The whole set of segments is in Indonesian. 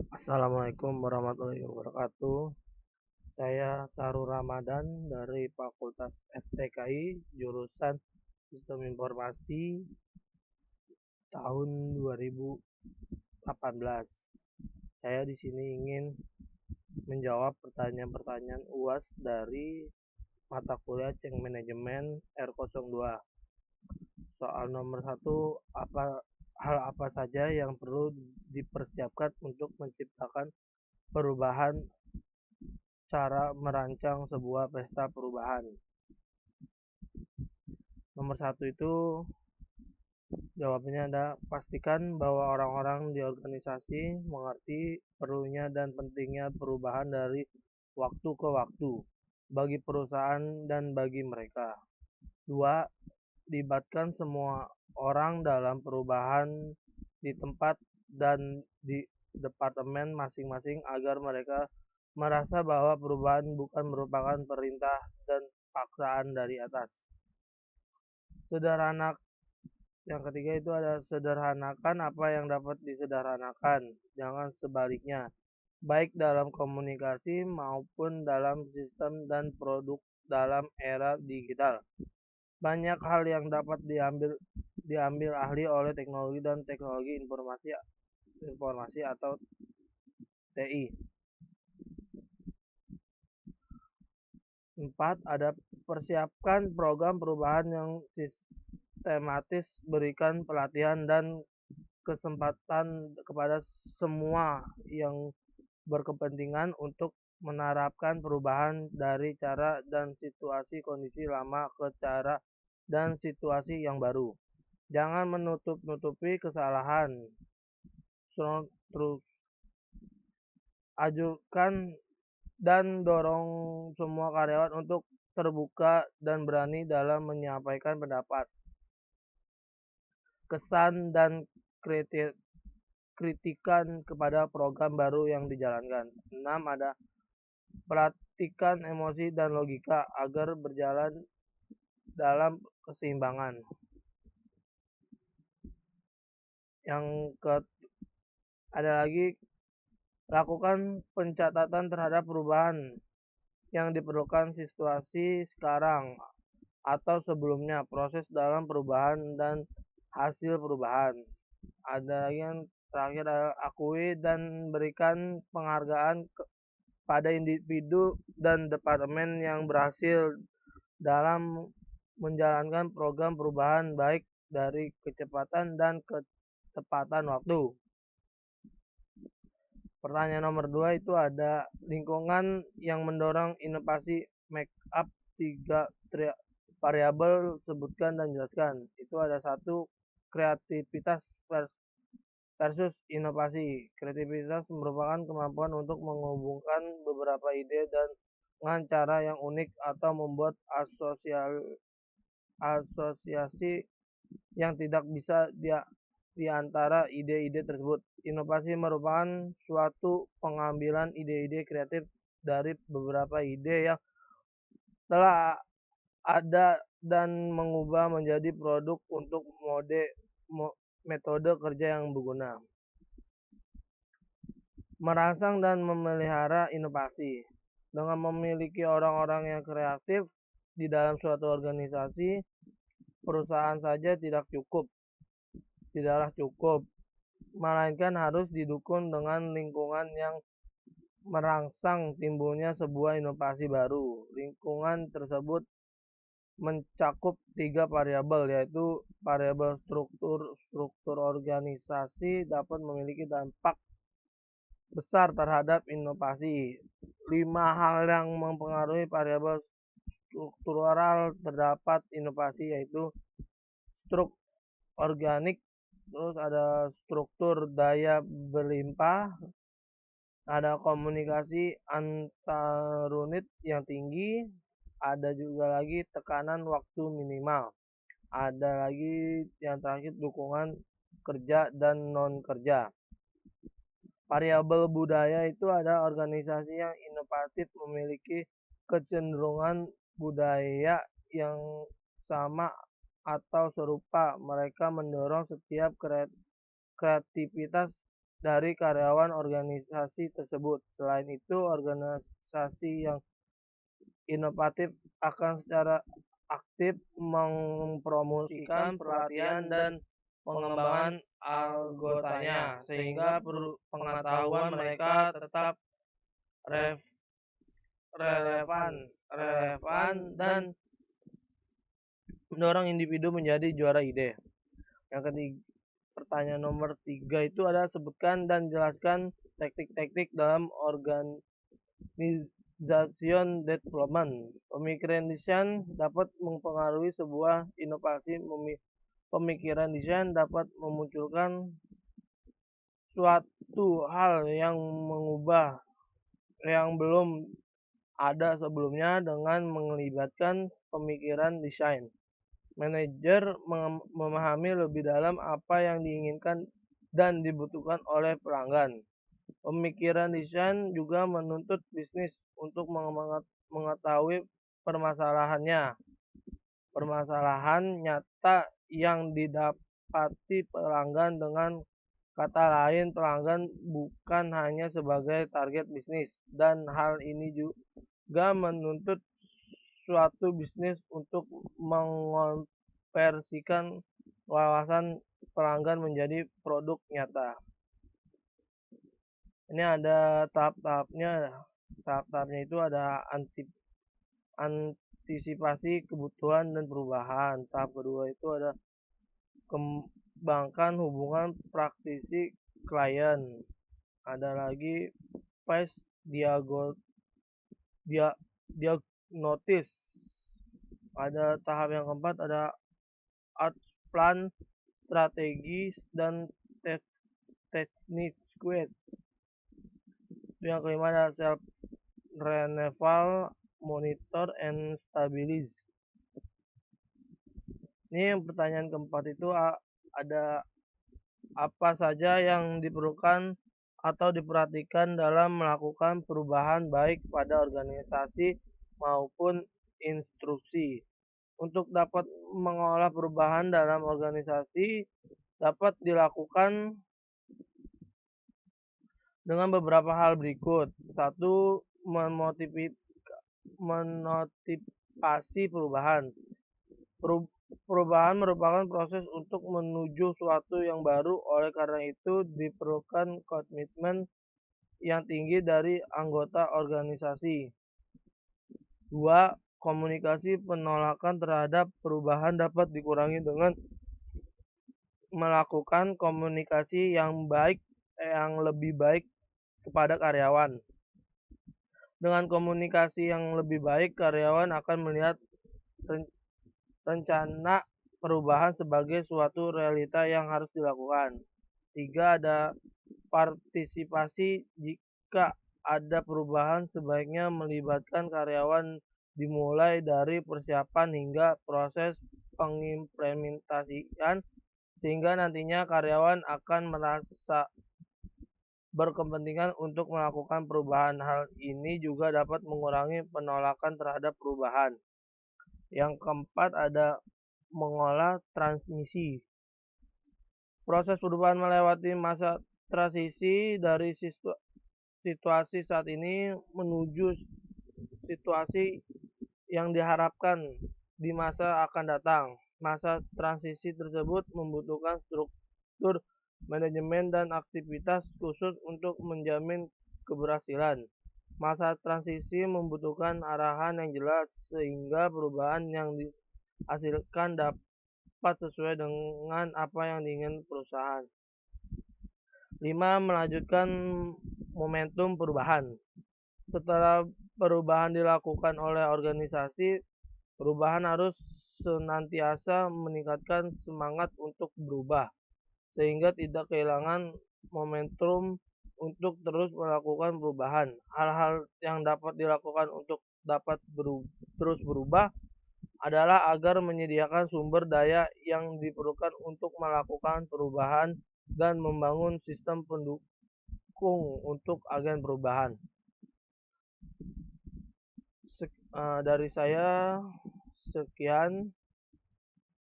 Assalamualaikum warahmatullahi wabarakatuh. Saya Sarul Ramadan dari Fakultas FTKI, jurusan Sistem Informasi tahun 2018. Saya di sini ingin menjawab pertanyaan-pertanyaan UAS dari mata kuliah Ceng Manajemen R02. Soal nomor 1, hal apa saja yang perlu dipersiapkan untuk menciptakan perubahan cara merancang sebuah pesta perubahan. Nomor 1 itu jawabannya ada pastikan bahwa orang-orang di organisasi mengerti perlunya dan pentingnya perubahan dari waktu ke waktu bagi perusahaan dan bagi mereka. 2. Libatkan semua orang dalam perubahan di tempat dan di departemen masing-masing agar mereka merasa bahwa perubahan bukan merupakan perintah dan paksaan dari atas. Yang ketiga itu ada sederhanakan apa yang dapat disederhanakan, jangan sebaliknya, baik dalam komunikasi maupun dalam sistem dan produk dalam era digital. Banyak hal yang dapat diambil ahli oleh teknologi dan teknologi informasi atau TI. 4. Ada persiapkan program perubahan yang sistematis, berikan pelatihan dan kesempatan kepada semua yang berkepentingan untuk menerapkan perubahan dari cara dan situasi kondisi lama ke cara dan situasi yang baru. Jangan menutup-nutupi kesalahan. Terus ajukan dan dorong semua karyawan untuk terbuka dan berani dalam menyampaikan pendapat, kesan, dan kritikan kepada program baru yang dijalankan. 6. Ada perhatikan emosi dan logika agar berjalan dalam keseimbangan. Ada lagi, lakukan pencatatan terhadap perubahan yang diperlukan situasi sekarang atau sebelumnya, proses dalam perubahan dan hasil perubahan. Ada lagi yang terakhir, akui dan berikan penghargaan pada individu dan departemen yang berhasil dalam menjalankan program perubahan baik dari kecepatan dan ketepatan waktu. Pertanyaan nomor 2 itu ada lingkungan yang mendorong inovasi, make up 3 variabel, sebutkan dan jelaskan. Itu ada 1, kreativitas versus inovasi. Kreativitas merupakan kemampuan untuk menghubungkan beberapa ide dengan cara yang unik atau membuat asosiasi yang tidak bisa di antara ide-ide tersebut. Inovasi merupakan suatu pengambilan ide-ide kreatif dari beberapa ide yang telah ada dan mengubah menjadi produk untuk metode kerja yang berguna. Merangsang dan memelihara inovasi. Dengan memiliki orang-orang yang kreatif di dalam suatu organisasi, perusahaan saja tidaklah cukup, melainkan harus didukung dengan lingkungan yang merangsang timbulnya sebuah inovasi baru. Lingkungan tersebut mencakup 3 variabel, yaitu variabel struktur organisasi dapat memiliki dampak besar terhadap inovasi. 5 hal yang mempengaruhi variabel struktural terdapat inovasi, yaitu struktur organik, terus ada struktur daya berlimpah, ada komunikasi antar unit yang tinggi, ada juga lagi tekanan waktu minimal, ada lagi yang terakhir dukungan kerja dan non kerja. Variabel budaya itu ada organisasi yang inovatif memiliki kecenderungan budaya yang sama atau serupa. Mereka mendorong setiap kreativitas dari karyawan organisasi tersebut. Selain itu, organisasi yang inovatif akan secara aktif mempromosikan pelatihan dan pengembangan anggotanya, sehingga pengetahuan mereka tetap relevan dan mendorong individu menjadi juara ide. Yang ketiga, pertanyaan nomor 3 itu adalah sebutkan dan jelaskan teknik-teknik dalam organization development. Pemikiran desain dapat mempengaruhi sebuah inovasi. Pemikiran desain dapat memunculkan suatu hal yang mengubah yang belum ada sebelumnya dengan melibatkan pemikiran desain. Manajer memahami lebih dalam apa yang diinginkan dan dibutuhkan oleh pelanggan. Pemikiran desain juga menuntut bisnis untuk mengetahui permasalahan nyata yang didapati pelanggan. Dengan kata lain, pelanggan bukan hanya sebagai target bisnis, dan hal ini juga menuntut suatu bisnis untuk mengonversikan wawasan pelanggan menjadi produk nyata. Ini ada tahap-tahapnya. Tahap-tahapnya itu ada antisipasi kebutuhan dan perubahan. Tahap kedua itu ada kembangkan hubungan praktisi klien. Ada lagi phase diagnosis. Ada tahap yang keempat, ada art plan, strategi, dan teknik squid. Yang kelima ada self renewal, monitor, and stabilize. Ini pertanyaan keempat itu ada apa saja yang diperlukan atau diperhatikan dalam melakukan perubahan baik pada organisasi maupun instruksi. Untuk dapat mengolah perubahan dalam organisasi dapat dilakukan dengan beberapa hal berikut. 1. Menotivasi perubahan. Perubahan merupakan proses untuk menuju suatu yang baru, oleh karena itu diperlukan komitmen yang tinggi dari anggota organisasi. 2. Komunikasi penolakan terhadap perubahan dapat dikurangi dengan melakukan komunikasi yang lebih baik kepada karyawan. Dengan komunikasi yang lebih baik, karyawan akan melihat rencana perubahan sebagai suatu realita yang harus dilakukan. 3. Ada partisipasi. Jika ada perubahan, sebaiknya melibatkan karyawan, dimulai dari persiapan hingga proses pengimplementasian, sehingga nantinya karyawan akan merasa berkepentingan untuk melakukan perubahan. Hal ini juga dapat mengurangi penolakan terhadap perubahan. Yang keempat ada mengolah transmisi. Proses perubahan melewati masa transisi dari situasi saat ini menuju situasi yang diharapkan di masa akan datang. Masa transisi tersebut membutuhkan struktur manajemen dan aktivitas khusus untuk menjamin keberhasilan. Masa transisi membutuhkan arahan yang jelas sehingga perubahan yang dihasilkan dapat sesuai dengan apa yang diinginkan perusahaan. 5. Melanjutkan momentum perubahan. Setelah perubahan dilakukan oleh organisasi, perubahan harus senantiasa meningkatkan semangat untuk berubah, sehingga tidak kehilangan momentum untuk terus melakukan perubahan. Hal-hal yang dapat dilakukan untuk dapat terus berubah adalah agar menyediakan sumber daya yang diperlukan untuk melakukan perubahan dan membangun sistem pendukung untuk agen perubahan. Dari saya sekian.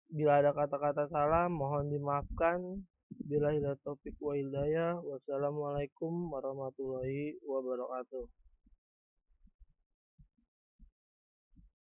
Bila ada kata-kata salah, mohon dimaafkan. Billahi taufiq wa hidayah. Wassalamualaikum warahmatullahi wabarakatuh.